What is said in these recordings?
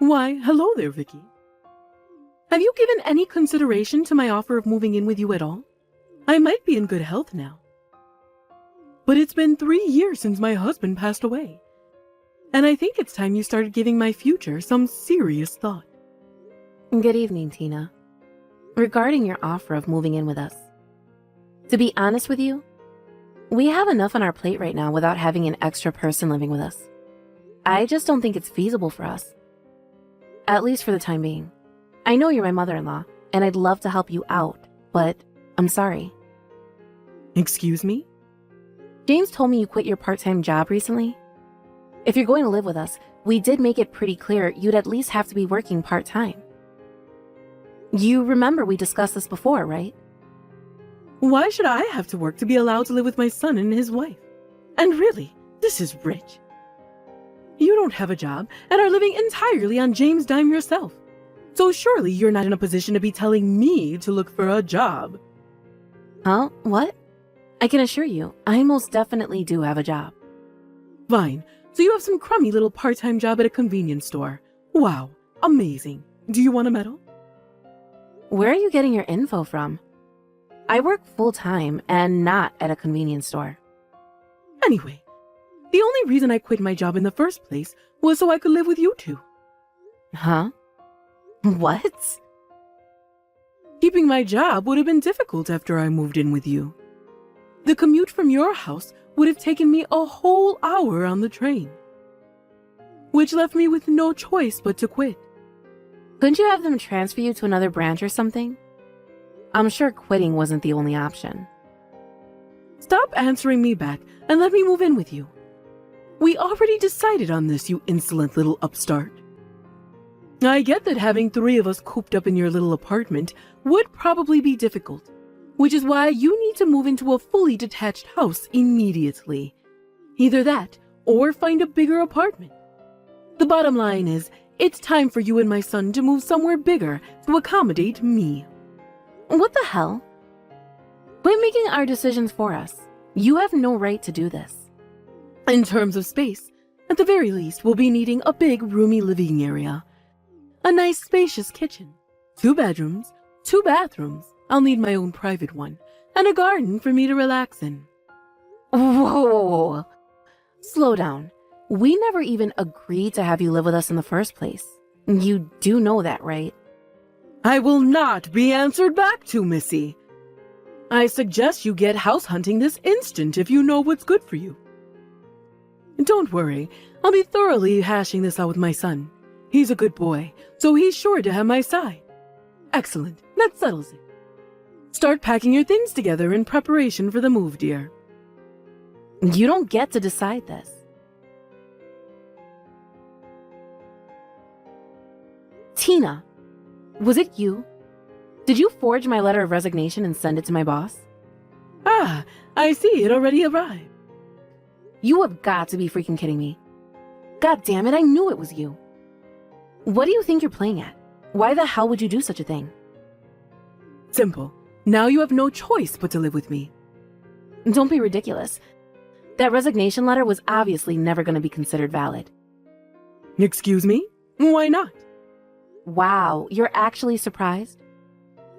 Why, hello there, Vicky. Have you given any consideration to my offer of moving in with you at all? I might be in good health now. But it's been 3 years since my husband passed away. And I think it's time you started giving my future some serious thought. Good evening, Tina. Regarding your offer of moving in with us, to be honest with you, we have enough on our plate right now without having an extra person living with us. I just don't think it's feasible for us. At least for the time being. I know you're my mother-in-law, and I'd love to help you out, but I'm sorry. Excuse me? James told me you quit your part-time job recently. If you're going to live with us, we did make it pretty clear you'd at least have to be working part-time. You remember we discussed this before, right? Why should I have to work to be allowed to live with my son and his wife? And really, this is rich. You don't have a job and are living entirely on James' dime yourself. So surely you're not in a position to be telling me to look for a job. Huh? What? I can assure you, I most definitely do have a job. Fine. So you have some crummy little part-time job at a convenience store. Wow, amazing. Do you want a medal? Where are you getting your info from? I work full-time and not at a convenience store. Anyway, the only reason I quit my job in the first place was so I could live with you two. Huh? What? Keeping my job would have been difficult after I moved in with you. The commute from your house would have taken me a whole hour on the train, which left me with no choice but to quit. Couldn't you have them transfer you to another branch or something? I'm sure quitting wasn't the only option. Stop answering me back and let me move in with you. We already decided on this, you insolent little upstart. I get that having 3 of us cooped up in your little apartment would probably be difficult, which is why you need to move into a fully detached house immediately. Either that, or find a bigger apartment. The bottom line is, it's time for you and my son to move somewhere bigger to accommodate me. What the hell? Quit making our decisions for us. You have no right to do this. In terms of space, at the very least, we'll be needing a big, roomy living area. A nice, spacious kitchen. 2 bedrooms, 2 bathrooms. I'll need my own private one. And a garden for me to relax in. Whoa! Slow down. We never even agreed to have you live with us in the first place. You do know that, right? I will not be answered back to, Missy. I suggest you get house hunting this instant if you know what's good for you. Don't worry, I'll be thoroughly hashing this out with my son. He's a good boy, so he's sure to have my side. Excellent, that settles it. Start packing your things together in preparation for the move, dear. You don't get to decide this. Tina, was it you? Did you forge my letter of resignation and send it to my boss? Ah, I see it already arrived. You have got to be freaking kidding me. God damn it, I knew it was you. What do you think you're playing at? Why the hell would you do such a thing? Simple. Now you have no choice but to live with me. Don't be ridiculous. That resignation letter was obviously never going to be considered valid. Excuse me? Why not? Wow, you're actually surprised?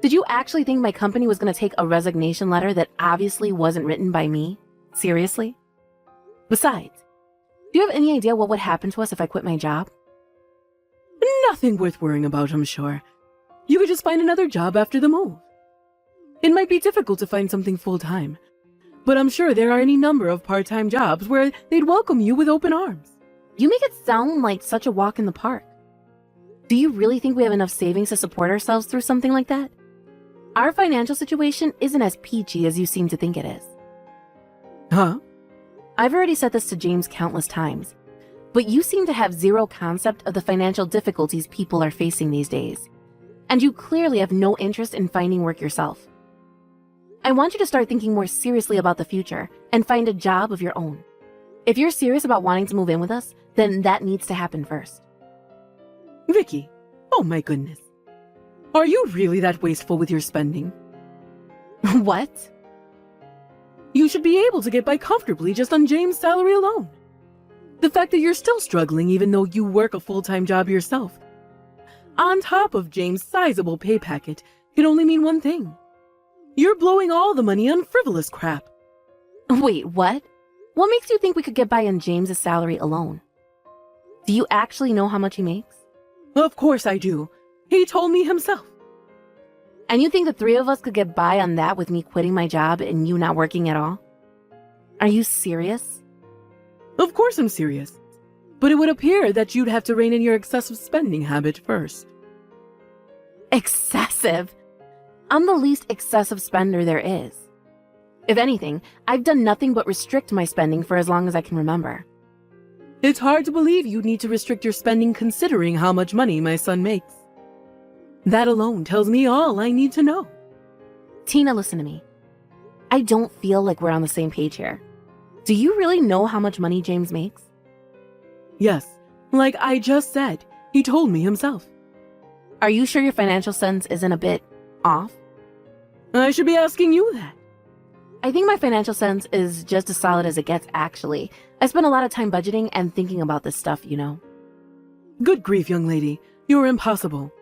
Did you actually think my company was going to take a resignation letter that obviously wasn't written by me? Seriously? Besides, do you have any idea what would happen to us if I quit my job? Nothing worth worrying about, I'm sure. You could just find another job after the move. It might be difficult to find something full-time, but I'm sure there are any number of part-time jobs where they'd welcome you with open arms. You make it sound like such a walk in the park. Do you really think we have enough savings to support ourselves through something like that? Our financial situation isn't as peachy as you seem to think it is. Huh? I've already said this to James countless times, but you seem to have zero concept of the financial difficulties people are facing these days, and you clearly have no interest in finding work yourself. I want you to start thinking more seriously about the future and find a job of your own. If you're serious about wanting to move in with us, then that needs to happen first. Vicky, oh my goodness. Are you really that wasteful with your spending? What? You should be able to get by comfortably just on James' salary alone. The fact that you're still struggling even though you work a full-time job yourself on top of James' sizable pay packet, can only mean one thing. You're blowing all the money on frivolous crap. Wait, what? What makes you think we could get by on James's salary alone? Do you actually know how much he makes? Of course I do. He told me himself. And you think the three of us could get by on that with me quitting my job and you not working at all? Are you serious? Of course I'm serious. But it would appear that you'd have to rein in your excessive spending habit first. Excessive? I'm the least excessive spender there is. If anything, I've done nothing but restrict my spending for as long as I can remember. It's hard to believe you'd need to restrict your spending considering how much money my son makes. That alone tells me all I need to know. Tina, listen to me. I don't feel like we're on the same page here. Do you really know how much money James makes? Yes, like I just said, he told me himself. Are you sure your financial sense isn't a bit off? I should be asking you that. I think my financial sense is just as solid as it gets, actually. I spend a lot of time budgeting and thinking about this stuff, you know. Good grief, young lady. You're impossible.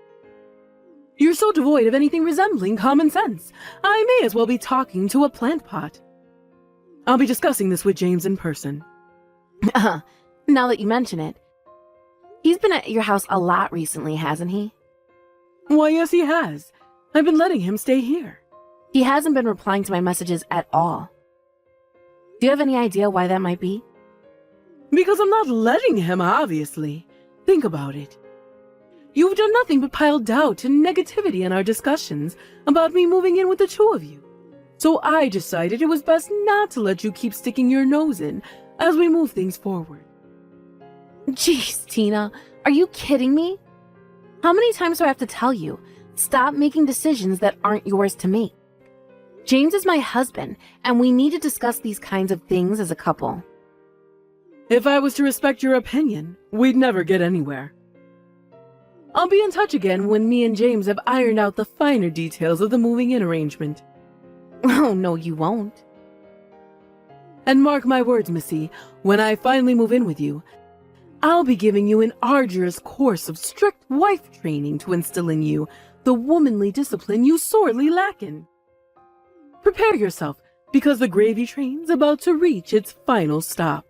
You're so devoid of anything resembling common sense. I may as well be talking to a plant pot. I'll be discussing this with James in person. Now that you mention it, he's been at your house a lot recently, hasn't he? Why, yes, he has. I've been letting him stay here. He hasn't been replying to my messages at all. Do you have any idea why that might be? Because I'm not letting him, obviously. Think about it. You've done nothing but pile doubt and negativity in our discussions about me moving in with the two of you. So I decided it was best not to let you keep sticking your nose in as we move things forward. Jeez, Tina, are you kidding me? How many times do I have to tell you? Stop making decisions that aren't yours to make. James is my husband, and we need to discuss these kinds of things as a couple. If I was to respect your opinion, we'd never get anywhere. I'll be in touch again when me and James have ironed out the finer details of the moving in arrangement. Oh, no, you won't. And mark my words, Missy, when I finally move in with you, I'll be giving you an arduous course of strict wife training to instill in you the womanly discipline you sorely lack in. Prepare yourself, because the gravy train's about to reach its final stop.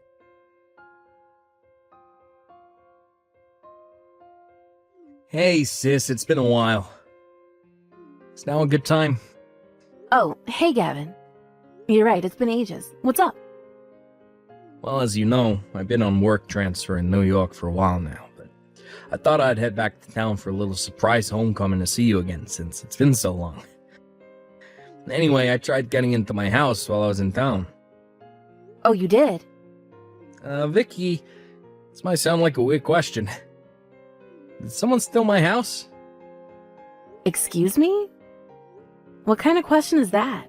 Hey, sis, it's been a while. It's now a good time. Oh, hey, Gavin. You're right, it's been ages. What's up? Well, as you know, I've been on work transfer in New York for a while now, but I thought I'd head back to town for a little surprise homecoming to see you again since it's been so long. Anyway, I tried getting into my house while I was in town. Oh, you did? Vicky, this might sound like a weird question. Did someone steal my house? Excuse me? What kind of question is that?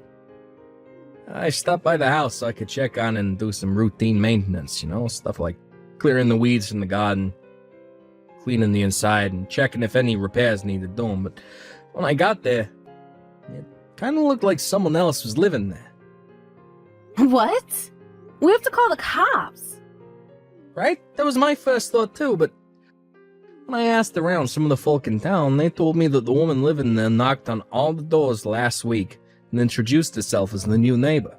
I stopped by the house so I could check on and do some routine maintenance, stuff like clearing the weeds from the garden, cleaning the inside, and checking if any repairs needed doing. But when I got there, it kind of looked like someone else was living there. What? We have to call the cops. Right? That was my first thought too, but when I asked around some of the folk in town, they told me that the woman living there knocked on all the doors last week and introduced herself as the new neighbor.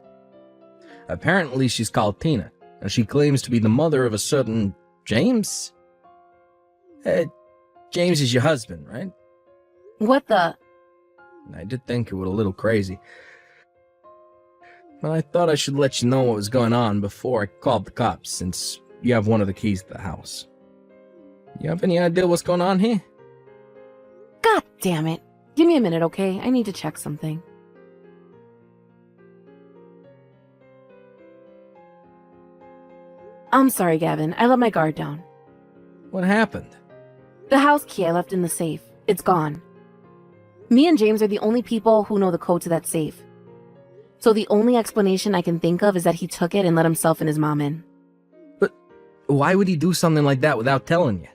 Apparently she's called Tina, and she claims to be the mother of a certain James? James is your husband, right? What the? I did think it was a little crazy. But I thought I should let you know what was going on before I called the cops, since you have one of the keys to the house. You have any idea what's going on here? God damn it. Give me a minute, okay? I need to check something. I'm sorry, Gavin. I let my guard down. What happened? The house key I left in the safe. It's gone. Me and James are the only people who know the code to that safe. So the only explanation I can think of is that he took it and let himself and his mom in. But why would he do something like that without telling you?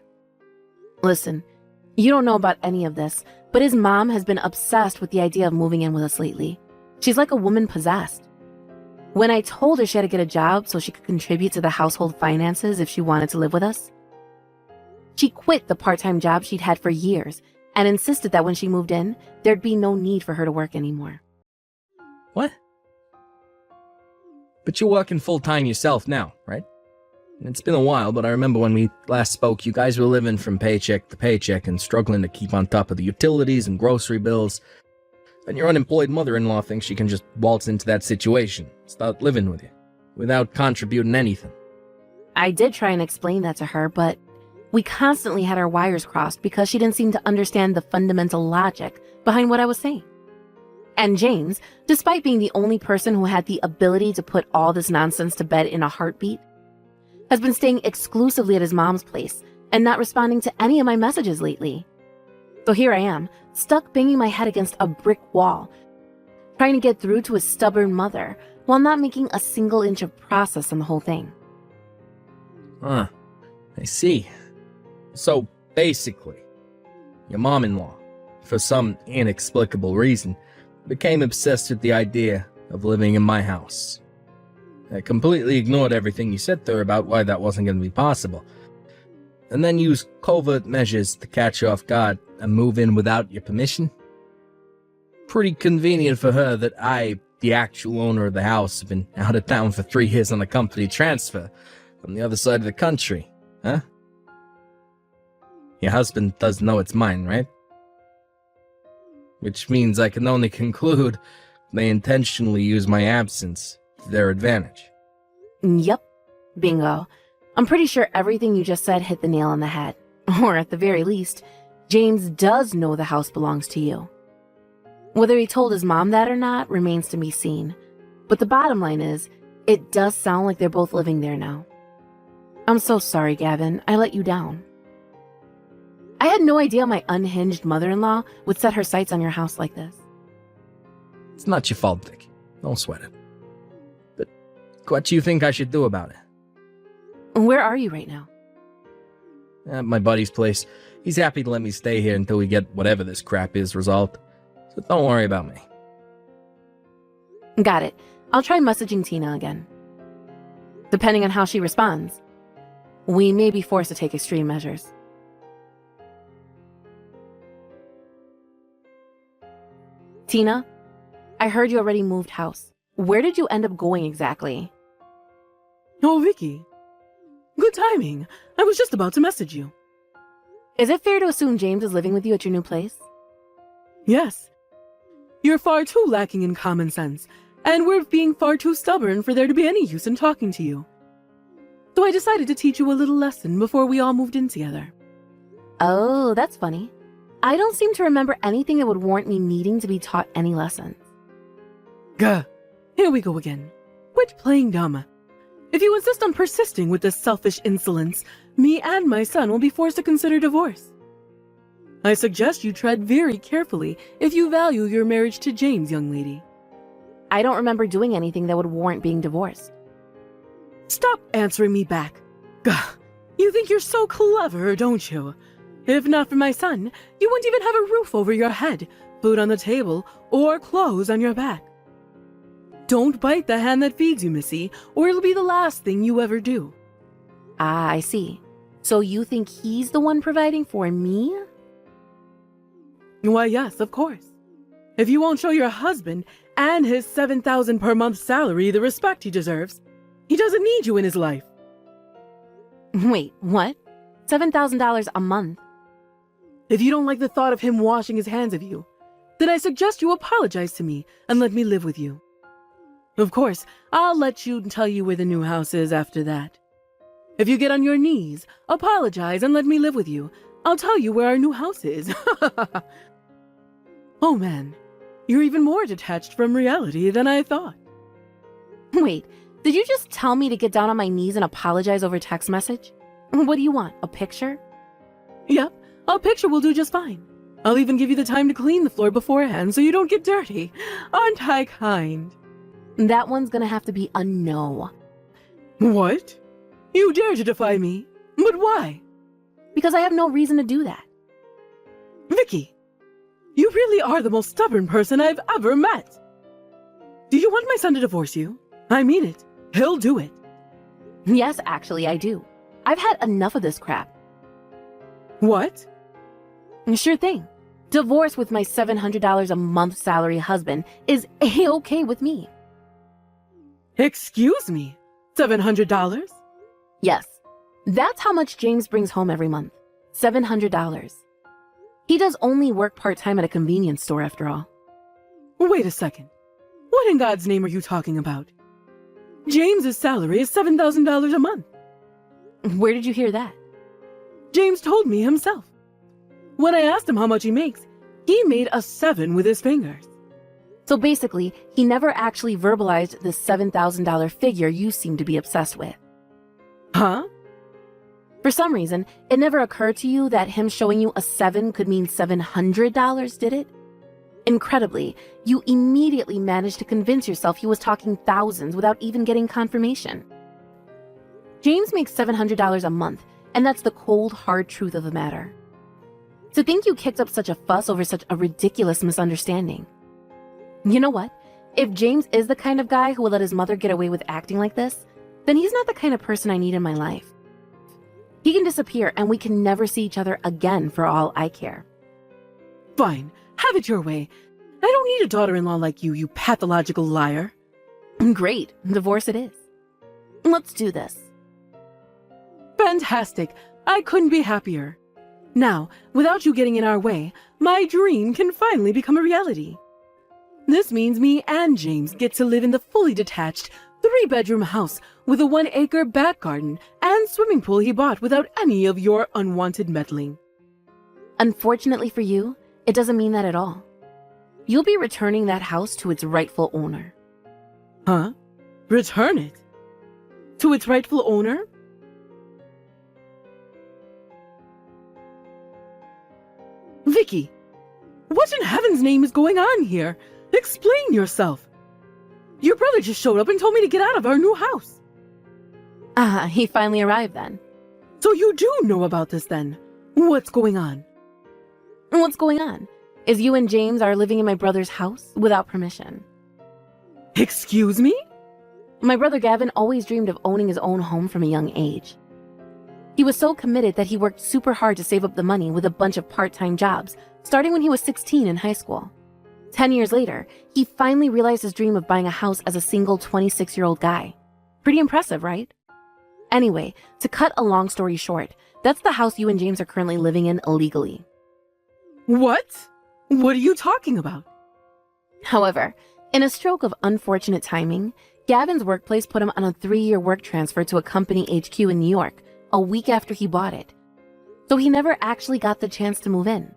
Listen, you don't know about any of this, but his mom has been obsessed with the idea of moving in with us lately. She's like a woman possessed. When I told her she had to get a job so she could contribute to the household finances if she wanted to live with us, She quit the part-time job she'd had for years and insisted that when she moved in, there'd be no need for her to work anymore. What? But you're working full-time yourself now, right? It's been a while, but I remember when we last spoke, you guys were living from paycheck to paycheck and struggling to keep on top of the utilities and grocery bills. And your unemployed mother-in-law thinks she can just waltz into that situation, start living with you, without contributing anything. I did try and explain that to her, but we constantly had our wires crossed because she didn't seem to understand the fundamental logic behind what I was saying. And James, despite being the only person who had the ability to put all this nonsense to bed in a heartbeat, has been staying exclusively at his mom's place and not responding to any of my messages lately. So here I am, stuck banging my head against a brick wall, trying to get through to his stubborn mother while not making a single inch of process on the whole thing. Huh. I see. So, basically, your mom-in-law, for some inexplicable reason, became obsessed with the idea of living in my house. I completely ignored everything you said to her about why that wasn't going to be possible, and then used covert measures to catch you off guard and move in without your permission. Pretty convenient for her that I, the actual owner of the house, have been out of town for 3 years on a company transfer from the other side of the country, huh? Your husband does know it's mine, right? Which means I can only conclude they intentionally use my absence to their advantage. Yep. Bingo. I'm pretty sure everything you just said hit the nail on the head. Or at the very least, James does know the house belongs to you. Whether he told his mom that or not remains to be seen. But the bottom line is, it does sound like they're both living there now. I'm so sorry, Gavin. I let you down. I had no idea my unhinged mother-in-law would set her sights on your house like this. It's not your fault, Vic. Don't sweat it. But what do you think I should do about it? Where are you right now? At my buddy's place. He's happy to let me stay here until we get whatever this crap is resolved. So don't worry about me. Got it. I'll try messaging Tina again. Depending on how she responds, we may be forced to take extreme measures. Tina, I heard you already moved house. Where did you end up going exactly? Oh, Vicky. Good timing. I was just about to message you. Is it fair to assume James is living with you at your new place? Yes. You're far too lacking in common sense, and we're being far too stubborn for there to be any use in talking to you. So I decided to teach you a little lesson before we all moved in together. Oh, that's funny. I don't seem to remember anything that would warrant me needing to be taught any lessons. Gah. Here we go again. Quit playing dumb. If you insist on persisting with this selfish insolence, me and my son will be forced to consider divorce. I suggest you tread very carefully if you value your marriage to James, young lady. I don't remember doing anything that would warrant being divorced. Stop answering me back. Gah. You think you're so clever, don't you? If not for my son, you wouldn't even have a roof over your head, food on the table, or clothes on your back. Don't bite the hand that feeds you, Missy, or it'll be the last thing you ever do. Ah, I see. So you think he's the one providing for me? Why, yes, of course. If you won't show your husband and his $7,000 per month salary the respect he deserves, he doesn't need you in his life. Wait, what? $7,000 a month? If you don't like the thought of him washing his hands of you, then I suggest you apologize to me and let me live with you. Of course, I'll let you tell you where the new house is after that. If you get on your knees, apologize and let me live with you, I'll tell you where our new house is. Oh man, you're even more detached from reality than I thought. Wait, did you just tell me to get down on my knees and apologize over text message? What do you want, a picture? Yep, a picture will do just fine. I'll even give you the time to clean the floor beforehand so you don't get dirty. Aren't I kind? That one's gonna have to be a no. What? You dare to defy me? But why? Because I have no reason to do that. Vicky, you really are the most stubborn person I've ever met. Do you want my son to divorce you? I mean it. He'll do it. Yes, actually, I do. I've had enough of this crap. What? Sure thing. Divorce with my $700 a month salary husband is A-okay with me. Excuse me? $700? Yes, that's how much James brings home every month. $700. He does only work part-time at a convenience store after all. Wait a second. What in God's name are you talking about? James's salary is $7,000 a month. Where did you hear that? James told me himself. When I asked him how much he makes, he made a 7 with his fingers. So basically, he never actually verbalized the $7,000 figure you seem to be obsessed with. Huh? For some reason, it never occurred to you that him showing you a 7 could mean $700, did it? Incredibly, you immediately managed to convince yourself he was talking thousands without even getting confirmation. James makes $700 a month, and that's the cold, hard truth of the matter. To think you kicked up such a fuss over such a ridiculous misunderstanding. You know what? If James is the kind of guy who will let his mother get away with acting like this, then he's not the kind of person I need in my life. He can disappear and we can never see each other again for all I care. Fine. Have it your way. I don't need a daughter-in-law like you pathological liar. Great. Divorce it is. Let's do this. Fantastic. I couldn't be happier. Now, without you getting in our way, my dream can finally become a reality. This means me and James get to live in the fully detached 3-bedroom house with a 1-acre back garden and swimming pool he bought without any of your unwanted meddling. Unfortunately for you, it doesn't mean that at all. You'll be returning that house to its rightful owner. Huh? Return it? To its rightful owner? Vicky, what in heaven's name is going on here? Explain yourself. Your brother just showed up and told me to get out of our new house. He finally arrived then. So you do know about this then? What's going on? What's going on is you and James are living in my brother's house without permission. Excuse me? My brother Gavin always dreamed of owning his own home from a young age. He was so committed that he worked super hard to save up the money with a bunch of part-time jobs, starting when he was 16 in high school. 10 years later, he finally realized his dream of buying a house as a single 26-year-old guy. Pretty impressive, right? Anyway, to cut a long story short, that's the house you and James are currently living in illegally. What? What are you talking about? However, in a stroke of unfortunate timing, Gavin's workplace put him on a 3-year work transfer to a company HQ in New York a week after he bought it. So he never actually got the chance to move in.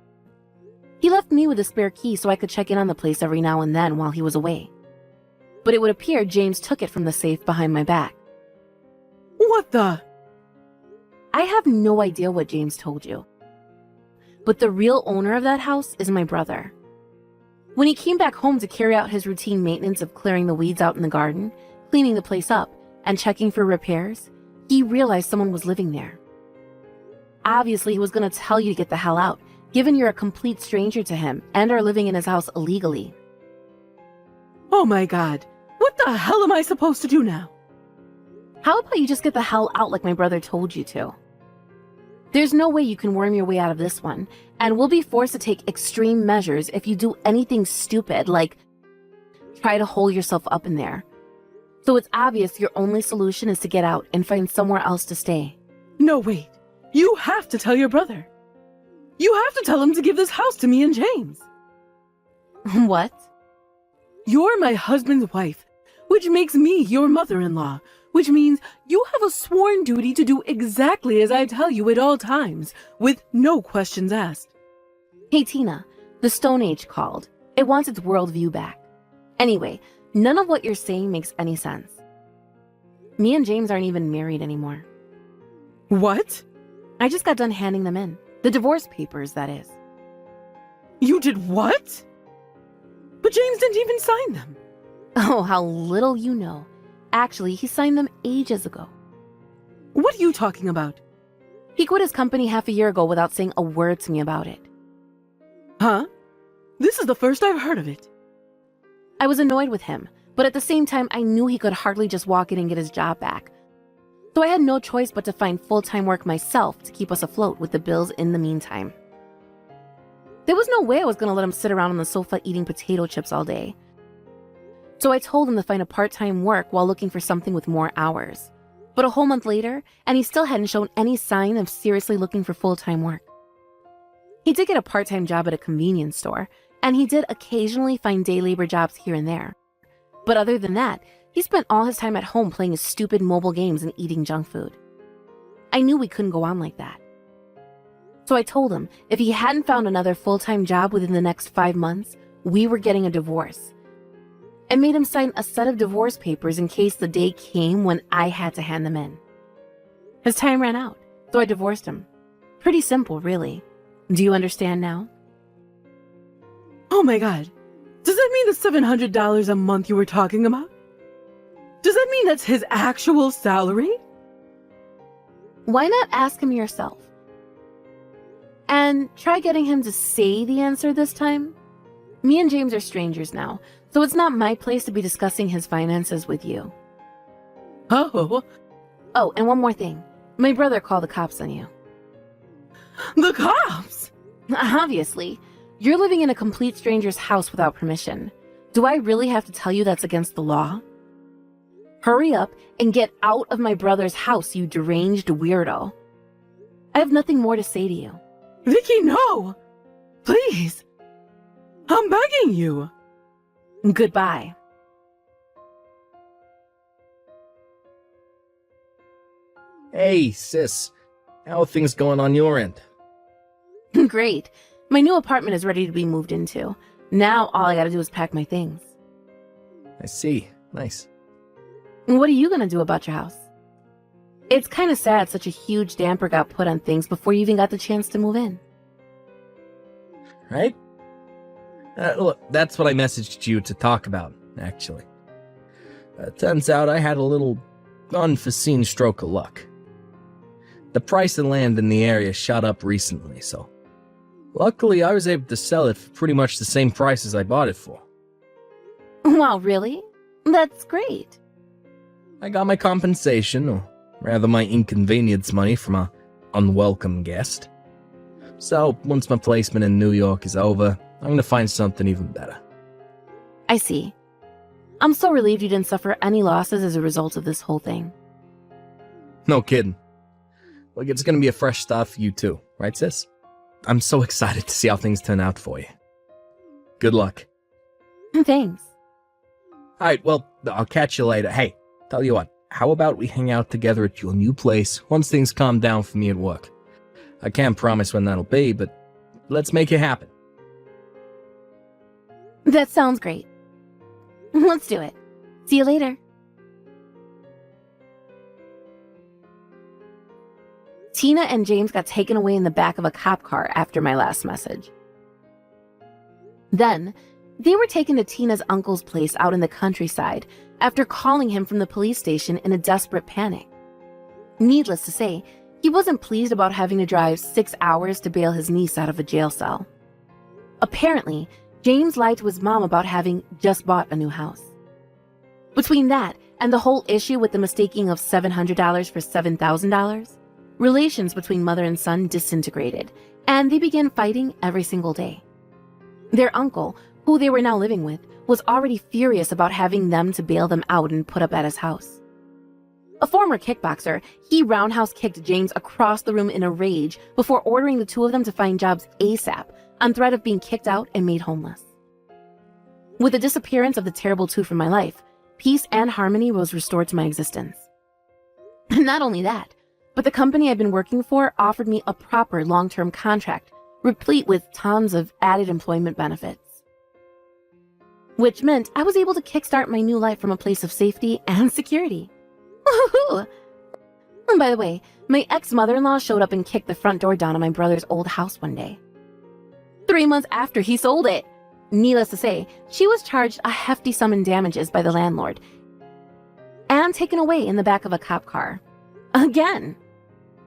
He left me with a spare key so I could check in on the place every now and then while he was away. But it would appear James took it from the safe behind my back. What the? I have no idea what James told you. But the real owner of that house is my brother. When he came back home to carry out his routine maintenance of clearing the weeds out in the garden, cleaning the place up, and checking for repairs, he realized someone was living there. Obviously, he was going to tell you to get the hell out, given you're a complete stranger to him and are living in his house illegally. Oh my God. What the hell am I supposed to do now? How about you just get the hell out like my brother told you to? There's no way you can worm your way out of this one, and we'll be forced to take extreme measures if you do anything stupid like try to hole yourself up in there. So it's obvious your only solution is to get out and find somewhere else to stay. No, wait. You have to tell your brother. You have to tell him to give this house to me and James. What? You're my husband's wife, which makes me your mother-in-law, which means you have a sworn duty to do exactly as I tell you at all times, with no questions asked. Hey, Tina, the Stone Age called. It wants its worldview back. Anyway, none of what you're saying makes any sense. Me and James aren't even married anymore. What? I just got done handing them in. The divorce papers, that is. You did what? But James didn't even sign them. Oh, how little you know. Actually, he signed them ages ago. What are you talking about? He quit his company half a year ago without saying a word to me about it. Huh? This is the first I've heard of it. I was annoyed with him, but at the same time, I knew he could hardly just walk in and get his job back. So I had no choice but to find full-time work myself to keep us afloat with the bills in the meantime. There was no way I was going to let him sit around on the sofa eating potato chips all day. So I told him to find a part-time work while looking for something with more hours. But a whole month later, and he still hadn't shown any sign of seriously looking for full-time work. He did get a part-time job at a convenience store, and he did occasionally find day labor jobs here and there. But other than that, he spent all his time at home playing his stupid mobile games and eating junk food. I knew we couldn't go on like that. So I told him if he hadn't found another full-time job within the next 5 months, we were getting a divorce. I made him sign a set of divorce papers in case the day came when I had to hand them in. His time ran out, so I divorced him. Pretty simple, really. Do you understand now? Oh my god. Does that mean the $700 a month you were talking about? Does that mean that's his actual salary? Why not ask him yourself? And try getting him to say the answer this time. Me and James are strangers now, so it's not my place to be discussing his finances with you. Oh, Oh, and one more thing. My brother called the cops on you. the cops! Obviously. You're living in a complete stranger's house without permission. Do I really have to tell you that's against the law? Hurry up and get out of my brother's house, you deranged weirdo. I have nothing more to say to you. Vicky, no! Please! I'm begging you! Goodbye. Hey, sis. How are things going on your end? Great. My new apartment is ready to be moved into. Now all I gotta do is pack my things. I see. Nice. What are you gonna do about your house? It's kind of sad such a huge damper got put on things before you even got the chance to move in. Right? Look, that's what I messaged you to talk about, actually. Turns out I had a little unforeseen stroke of luck. The price of land in the area shot up recently, so luckily I was able to sell it for pretty much the same price as I bought it for. Wow, really? That's great. I got my compensation, or rather my inconvenience money from a unwelcome guest. So, once my placement in New York is over, I'm gonna find something even better. I see. I'm so relieved you didn't suffer any losses as a result of this whole thing. No kidding. Look, it's gonna be a fresh start for you too, right sis? I'm so excited to see how things turn out for you. Good luck. Thanks. Alright, well, I'll catch you later. Hey, tell you what, how about we hang out together at your new place once things calm down for me at work? I can't promise when that'll be, but let's make it happen. That sounds great. Let's do it. See you later. Tina and James got taken away in the back of a cop car after my last message. Then, they were taken to Tina's uncle's place out in the countryside after calling him from the police station in a desperate panic. Needless to say, he wasn't pleased about having to drive 6 hours to bail his niece out of a jail cell. Apparently, James lied to his mom about having just bought a new house. Between that and the whole issue with the mistaking of $700 for $7,000, relations between mother and son disintegrated, and they began fighting every single day. Their uncle, who they were now living with, was already furious about having them to bail them out and put up at his house. A former kickboxer, he roundhouse kicked James across the room in a rage before ordering the two of them to find jobs ASAP on threat of being kicked out and made homeless. With the disappearance of the terrible two from my life, peace and harmony was restored to my existence. Not only that, but the company I've been working for offered me a proper long-term contract, replete with tons of added employment benefits. Which meant I was able to kickstart my new life from a place of safety and security. Woohoo! And by the way, my ex-mother-in-law showed up and kicked the front door down on my brother's old house one day. 3 months after he sold it. Needless to say, she was charged a hefty sum in damages by the landlord and taken away in the back of a cop car. Again.